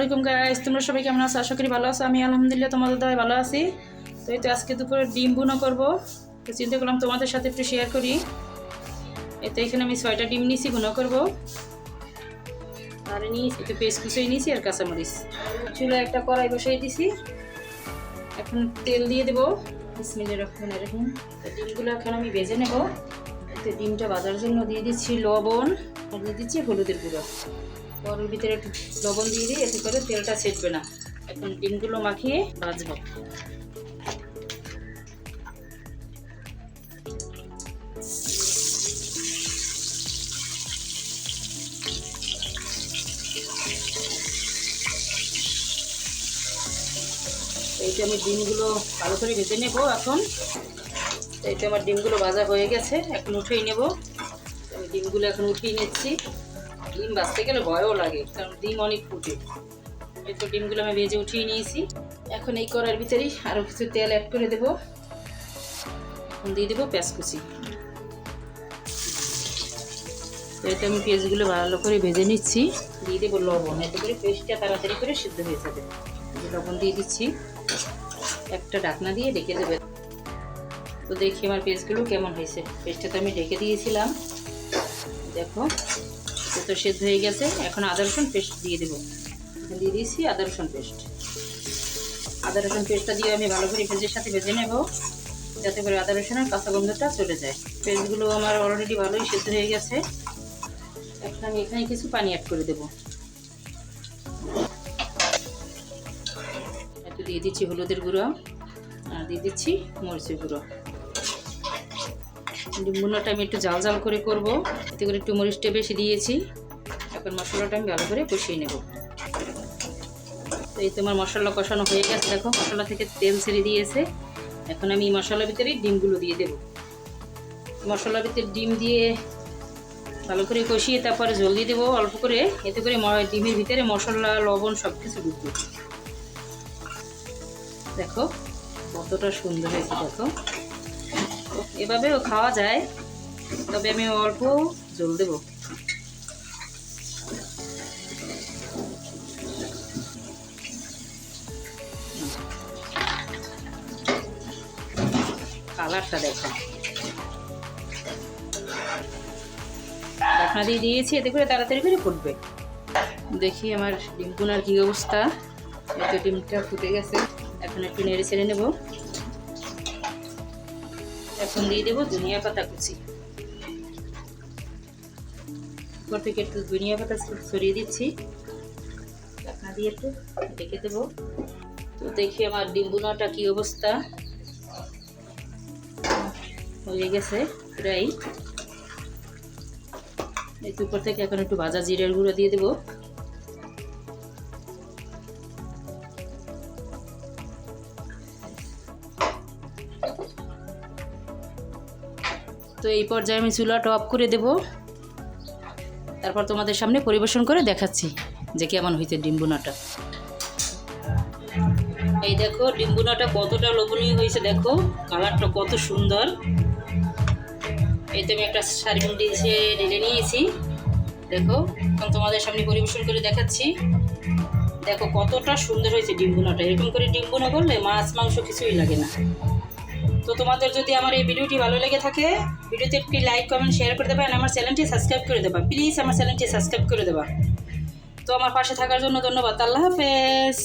আলাইকুম গাইস, তোমরা সবাই কেমন আছো? আশা করি ভালো আছো। আমি আলহামদুলিল্লাহ তোমাদের দয়ায় ভালো আছি। তো এই তো আজকে দুপুরে ডিম ভুনা করব, তো চিন্তা করলাম তোমাদের সাথে একটু শেয়ার করি। এই তো এখানে আমি 6টা ডিম নিয়েছি, ভুনা করব। আর নিয়েছি একটু পেস্ট কুচিয়ে নিয়েছি আর কাঁচামরিচ। চুলায় একটা কড়াই বসিয়ে দিয়েছি, এখন তেল দিয়ে দেবো। বিসমিল্লাহির রহমানির রহিম। তো ডিমগুলো এখন আমি ভেজে নেব। তো ডিমটা ভাজার জন্য দিয়ে দিচ্ছি লবণ আর দিয়ে দিচ্ছি হলুদের গুঁড়ো। ওর ভিতরে একটু লবণ দিয়ে দিই, এতে করে তেলটা ছেড়বে না। এখন ডিমগুলো মাখিয়ে ভাজবো। এইটা আমি ডিমগুলো ভালো করে ভেজে নেব এখন। এইটা আমার ডিমগুলো ভাজা হয়ে গেছে, এখন উঠিয়ে নেব। আমি ডিমগুলো এখন উঠিয়ে নিচ্ছি। ডিম ভাজতে গেলে ভয়ও লাগে, কারণ ডিম অনেক ফুটে। এই তো ডিমগুলো আমি ভেজে উঠিয়ে নিয়েছি। এখন এই কড়ার ভিতরেই আরও কিছু তেল অ্যাড করে দেবো। এখন দিয়ে দেবো পেঁয়াজ কুচি। তো এতে আমি পেঁয়াজগুলো ভালো করে ভেজে নিচ্ছি। দিয়ে দেবো লবণ, এতে করে পেস্টটা তাড়াতাড়ি করে সিদ্ধ হয়ে যাবে। লবণ দিয়ে দিচ্ছি, একটা ঢাকনা দিয়ে ঢেকে দেবে। তো দেখি আমার পেস্টগুলো কেমন হয়েছে। পেস্টটা তো আমি ঢেকে দিয়েছিলাম, দেখো এটা তো সিদ্ধ হয়ে গেছে। এখন আদা রসুন পেস্ট দিয়ে দেবো। দিয়ে দিয়েছি আদা রসুন পেস্ট। আদা রসুন পেস্টটা দিয়ে আমি ভালো করে পেঁয়াজের সাথে ভেজে নেব, যাতে করে আদা রসুনের কাঁচা গন্ধটা চলে যায়। পেস্টগুলো আমার অলরেডি ভালোই সিদ্ধ হয়ে গেছে। এখন আমি এখানে কিছু পানি অ্যাড করে দেবো। একটু দিয়ে দিচ্ছি হলুদের গুঁড়ো আর দিয়ে দিচ্ছি মরিচের গুঁড়ো। ডিম ভুনাটা আমি একটু জাল জাল করে করব, এতে করে একটু মরিচটা বেশি দিয়েছি। এখন মশলাটা আমি ভালো করে কষিয়ে নেব। তো এই তো আমার মশলা কষানো হয়ে গেছে, দেখো মশলা থেকে তেল ছেড়ে দিয়েছে। এখন আমি মশলার ভিতরে ডিমগুলো দিয়ে দেব। মশলার ভিতরে ডিম দিয়ে ভালো করে কষিয়ে তারপরে জল দিয়ে দেবো অল্প করে, এতে করে ডিমের ভিতরে মশলা লবণ সব কিছু ঢুকবে। দেখো কতটা সুন্দর হয়েছে, দেখো এভাবেও খাওয়া যায়, তবে আমি অল্প জল দেব। কালারটা দেখো, ঢাকনা দিয়ে দিয়েছি, এতে করে তাড়াতাড়ি করে ফুটবে। দেখি আমার ডিম ভুনার কী অবস্থা। এত ডিমটা ফুটে গেছে, এখন একটু নেড়ে ছেড়ে নেব। এখন দিয়ে দেবো ধনিয়া পাতা কুচি। উপর থেকে একটু ধনিয়া পাতা ছড়িয়ে দিচ্ছি, ঢাকনা দিয়ে একটু ঢেকে দেবো। তো দেখি আমার ডিম ভুনাটা কী অবস্থা হয়ে গেছে প্রায়। এই উপর থেকে এখন একটু ভাজা জিরার গুঁড়ো দিয়ে দেবো। তো এই পর্যায়ে আমি চুলাটা অফ করে দেব। তারপর তোমাদের সামনে পরিবেশন করে দেখাচ্ছি যে কেমন হয়েছে ডিম ভুনাটা। এই দেখো ডিম ভুনাটা কতটা লোভনীয় হয়েছে, দেখো কালারটা কত সুন্দর। এই তো আমি একটা সার্ভিং ডিশে ঢেলে নিয়েছি, দেখো এখন তোমাদের সামনে পরিবেশন করে দেখাচ্ছি। দেখো কতটা সুন্দর হয়েছে ডিম ভুনাটা। এরকম করে ডিম ভুনা করলে মাছ মাংস কিছুই লাগে না। তো তোমাদের যদি আমার এই ভিডিওটি ভালো লেগে থাকে, ভিডিওতে একটি লাইক কমেন্ট শেয়ার করে দেবা, আর আমার চ্যানেলটি সাবস্ক্রাইব করে দেবা। প্লিজ আমার চ্যানেলটি সাবস্ক্রাইব করে দেবা। তো আমার পাশে থাকার জন্য ধন্যবাদ। আল্লাহ হাফেজ।